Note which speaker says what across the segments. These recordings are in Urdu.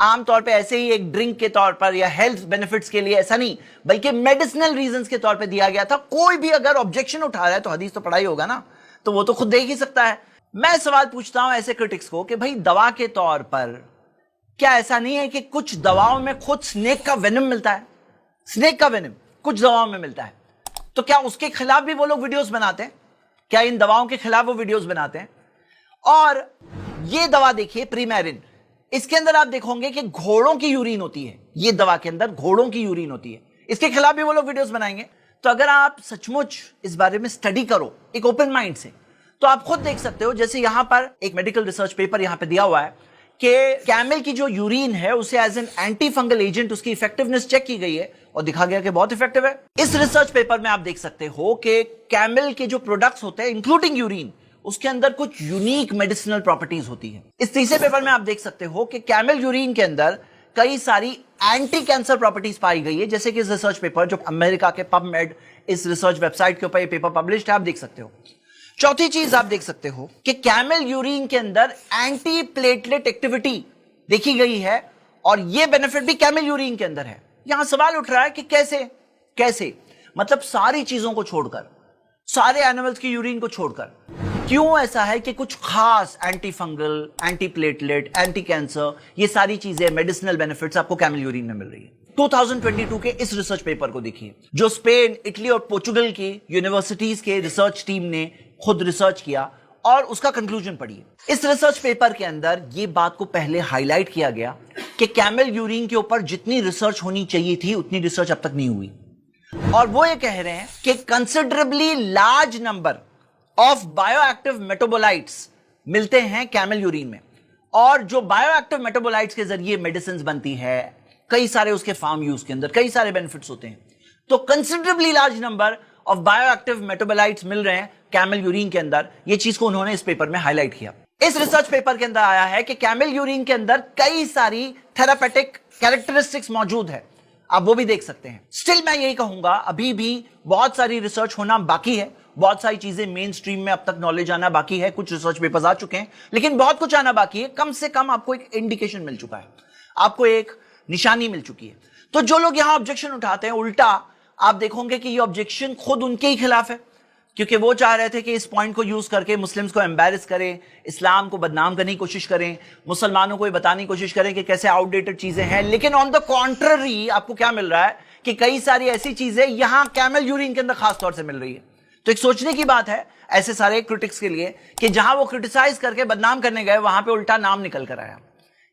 Speaker 1: عام طور پہ ایسے ہی ایک ڈرنک کے طور پر یا ہیلتھ بینیفٹس کے لیے ایسا نہیں، بلکہ میڈیسنل ریزنز کے طور پہ دیا گیا تھا. کوئی بھی اگر آبجیکشن اٹھا رہا ہے تو حدیث تو پڑھا ہی ہوگا نا، تو وہ تو خود دیکھ ہی سکتا ہے. میں سوال پوچھتا ہوں ایسے کرٹکس کو کہ بھائی دوا کے طور پر کیا ایسا نہیں ہے کہ کچھ دواؤں میں خود سنیک کا وینم ملتا ہے؟ سنیک کا وینم کچھ دواؤں میں ملتا ہے، تو کیا اس کے خلاف بھی وہ لوگ ویڈیوز بناتے ہیں؟ کیا ان دواؤں کے خلاف وہ ویڈیوز بناتے ہیں؟ اور یہ دوا دیکھیے پریمیرن، اس کے اندر آپ دیکھو گے کہ گھوڑوں کی یورین ہوتی ہے، یہ دوا کے اندر گھوڑوں کی یورین ہوتی ہے، اس کے خلاف بھی وہ لوگ ویڈیوز بنائیں گے. تو اگر آپ سچ مچ اس بارے میں سٹڈی کرو ایک اوپن مائنڈ سے، تو آپ خود دیکھ سکتے ہو. جیسے یہاں پر ایک میڈیکل ریسرچ پیپر یہاں پہ دیا ہوا ہے کہ کیمل کی جو یورین ہے اسے as an antifungal agent اس کی ایفیکٹونیس چیک کی گئی ہے اور دکھا گیا کہ بہت ایفیکٹو ہے. اس ریسرچ پیپر میں آپ دیکھ سکتے ہو کہ کیمل کے جو پروڈکٹس ہوتے ہیں انکلوڈنگ یورین، اس کے اندر کچھ یونیک میڈیسنل پراپرٹیز ہوتی ہیں. اس تیسرے پیپر میں آپ دیکھ سکتے ہو کہ کیمل یورین کے اندر کئی ساری اینٹی کینسر پراپرٹیز پائی گئی ہے، جیسے کہ اس ریسرچ پیپر جو امریکہ کے پب میڈ اس ریسرچ ویب سائٹ کے اوپر یہ پیپر پبلشڈ ہے، آپ دیکھ سکتے ہو. چوتھی چیز آپ دیکھ سکتے ہو کہ کیمل یورین کے اندر اینٹی پلیٹلیٹ ایکٹیویٹی دیکھی گئی ہے، اور یہ بینیفٹ بھی کیمل یورین کے اندر ہے. یہاں سوال اٹھ رہا ہے کہ کیسے مطلب ساری چیزوں کو چھوڑ کر، سارے اینیملز کی یورین کو چھوڑ کر کیوں ایسا ہے کہ کچھ خاص anti fungal, anti platelet, anti cancer, یہ ساری چیزیں میڈیسنل بینیفٹس آپ کو کیمل یورین میں مل رہی ہے. 2022 کے اس ریسرچ پیپر کو دیکھیے جو اسپین، اٹلی اور پورچوگل کی یونیورسٹیز کے ریسرچ ٹیم نے خود ریسرچ کیا، اور اس کا کنکلوژن پڑھیے. اس ریسرچ پیپر کے اندر یہ بات کو پہلے ہائی لائٹ کیا گیا کہ کیمل یورین کے اوپر جتنی ریسرچ ہونی چاہیے تھی اتنی ریسرچ اب تک نہیں ہوئی، اور وہ یہ کہہ رہے ہیں کہ considerably large number of bio active metabolites ملتے ہیں کیمل یورین میں، اور جو بایو ایکٹیو میٹابولائٹس کے ذریعے میڈیسنز بنتی ہے، کئی سارے اس کے فارم یوز کے اندر کئی سارے بینیفٹس ہوتے ہیں. تو considerably large number of bio active metabolites مل رہے ہیں کیمل یورین کے اندر. یہ چیز کو انہوں نے اس پیپر میں ہائی لائٹ کیا. اس ریسرچ پیپر کے اندر آیا ہے کہ کیمل یورین کے اندر کئی ساری تھراپیوٹک کیریکٹرسٹکس موجود ہے، آپ وہ بھی دیکھ سکتے ہیں. سٹل میں یہی کہوں گا ابھی بھی بہت ساری ریسرچ ہونا باقی ہے، بہت ساری چیزیں مین سٹریم میں اب تک نالج آنا باقی ہے. کچھ ریسرچ پیپرز آ چکے ہیں لیکن بہت کچھ آنا باقی ہے. کم سے کم آپ کو ایک انڈیکیشن مل چکا ہے، آپ کو ایک نشانی مل چکی ہے. تو جو لوگ یہاں آبجیکشن اٹھاتے ہیں، الٹا آپ دیکھو گے کہ یہ آبجیکشن خود ان کے ہی خلاف ہے، کیونکہ وہ چاہ رہے تھے کہ اس پوائنٹ کو یوز کر کے مسلمز کو ایمبیرس کریں، اسلام کو بدنام کرنے کی کوشش کریں، مسلمانوں کو یہ بتانے کی کوشش کریں کہ کیسے آؤٹ ڈیٹڈ چیزیں ہیں. لیکن آن دا کانٹرری آپ کو کیا مل رہا ہے کہ کئی ساری ایسی چیزیں یہاں کیمل یورین کے اندر خاص طور سے مل رہی ہے. تو ایک سوچنے کی بات ہے ایسے سارے کرٹکس کے لیے کہ جہاں وہ کرٹیسائز کر کے بدنام کرنے گئے وہاں پہ الٹا نام نکل کر آیا.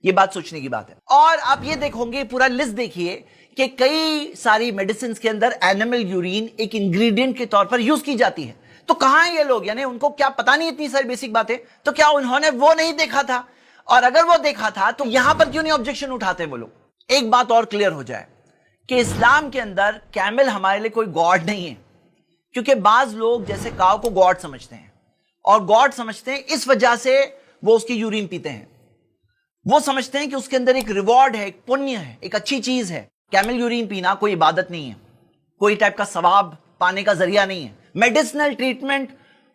Speaker 1: یہ بات سوچنے کی بات ہے. اور آپ یہ دیکھو گے پورا لسٹ دیکھیے کہ کئی ساری میڈیسنز کے اندر اینیمل یورین ایک انگریڈینٹ کے طور پر یوز کی جاتی ہے. تو کہاں ہیں یہ لوگ؟ یعنی ان کو کیا پتا نہیں اتنی ساری بیسک باتیں؟ تو کیا انہوں نے وہ نہیں دیکھا تھا؟ اور اگر وہ دیکھا تھا تو یہاں پر کیوں نہیں آبجیکشن اٹھاتے وہ لوگ؟ ایک بات اور کلیئر ہو جائے کہ اسلام کے اندر کیمل ہمارے لیے کوئی گاڈ نہیں ہے، کیونکہ بعض لوگ جیسے کاؤ کو گاڈ سمجھتے ہیں، اور گاڈ سمجھتے ہیں اس وجہ سے وہ اس کی یورین پیتے ہیں. وہ سمجھتے ہیں کہ اس کے اندر ایک ریوارڈ ہے، ایک پنیہ ہے، ایک اچھی چیز ہے. کیمل یورین پینا کوئی عبادت نہیں ہے، کوئی ٹائپ کا ثواب پانے کا ذریعہ نہیں ہے. Medicinal treatment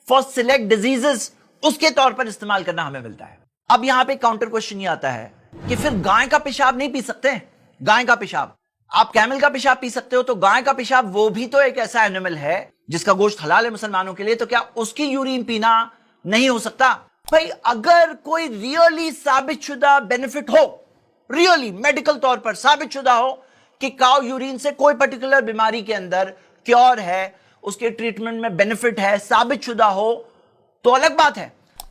Speaker 1: for select diseases اس کے طور پر استعمال کرنا ہمیں ملتا ہے. اب یہاں پہ کاؤنٹر کوشچن یہ آتا ہے کہ پھر گائے کا پیشاب نہیں پی سکتے؟ گائے کا پیشاب آپ کیمل کا پیشاب پی سکتے ہو، تو گائے کا پیشاب وہ بھی تو ایک ایسا اینیمل ہے جس کا گوشت حلال ہے مسلمانوں کے لیے، تو کیا اس کی یورین پینا نہیں ہو سکتا؟ بھائی اگر کوئی ریئلی ثابت شدہ بینیفٹ ہو، ریئلی میڈیکل طور پر ثابت شدہ ہو کہ کاؤ یورین سے کوئی پرٹیکولر بیماری کے اندر کیور ہے، اس کے ٹریٹمنٹ میں بینیفٹ ہے، ثابت شدہ ہو، تو الگ بات ہے.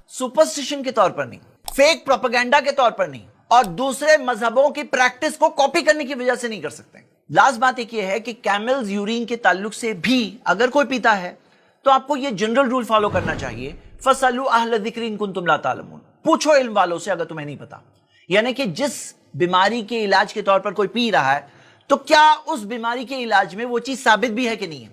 Speaker 1: سپرسٹیشن کے طور پر نہیں، فیک پروپیگنڈا کے طور پر نہیں، اور دوسرے مذہبوں کی پریکٹس کو کاپی کرنے کی وجہ سے نہیں کر سکتے. لاسٹ بات ایک یہ ہے کہ کیملز یورین کے تعلق سے بھی اگر کوئی پیتا ہے تو آپ کو یہ جنرل رول فالو کرنا چاہیے، فَاسْأَلُوا أَهْلَ الذِّكْرِ إِن كُنتُمْ لَا تَعْلَمُونَ. پوچھو علم والوں سے اگر تمہیں نہیں پتا. یعنی کہ جس بیماری کے علاج کے طور پر کوئی پی رہا ہے تو کیا اس بیماری کے علاج میں وہ چیز ثابت بھی ہے کہ نہیں ہے،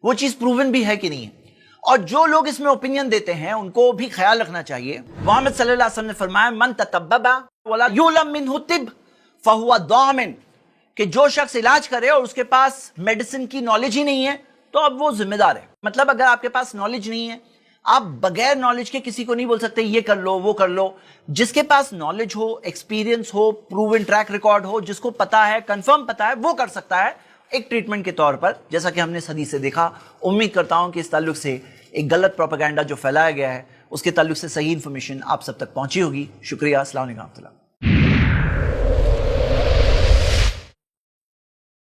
Speaker 1: وہ چیز پروون بھی ہے کہ نہیں ہے. اور جو لوگ اس میں اوپینین دیتے ہیں ان کو بھی خیال رکھنا چاہیے. محمد صلی اللہ علیہ وسلم نے فرمایا من تطبب ولا یعلم منہ طب فہو ضامن، کہ جو شخص علاج کرے اور اس کے پاس میڈیسن کی نالج ہی نہیں ہے تو اب وہ ذمہ دار ہے. مطلب اگر آپ کے پاس نالج نہیں ہے، آپ بغیر نالج کے کسی کو نہیں بول سکتے یہ کر لو وہ کر لو. جس کے پاس نالج ہو, ایکسپیرینس ہو, پروون ٹریک ریکارڈ ہو, جس کو پتا ہے, کنفرم پتا ہے, وہ کر سکتا ہے ایک ٹریٹمنٹ کے طور پر, جیسا کہ ہم نے صدی سے دیکھا. امید کرتا ہوں کہ اس تعلق سے ایک غلط پروپیگنڈا جو پھیلایا گیا ہے اس کے تعلق سے صحیح انفارمیشن آپ سب تک پہنچی ہوگی. شکریہ. السلام علیکم.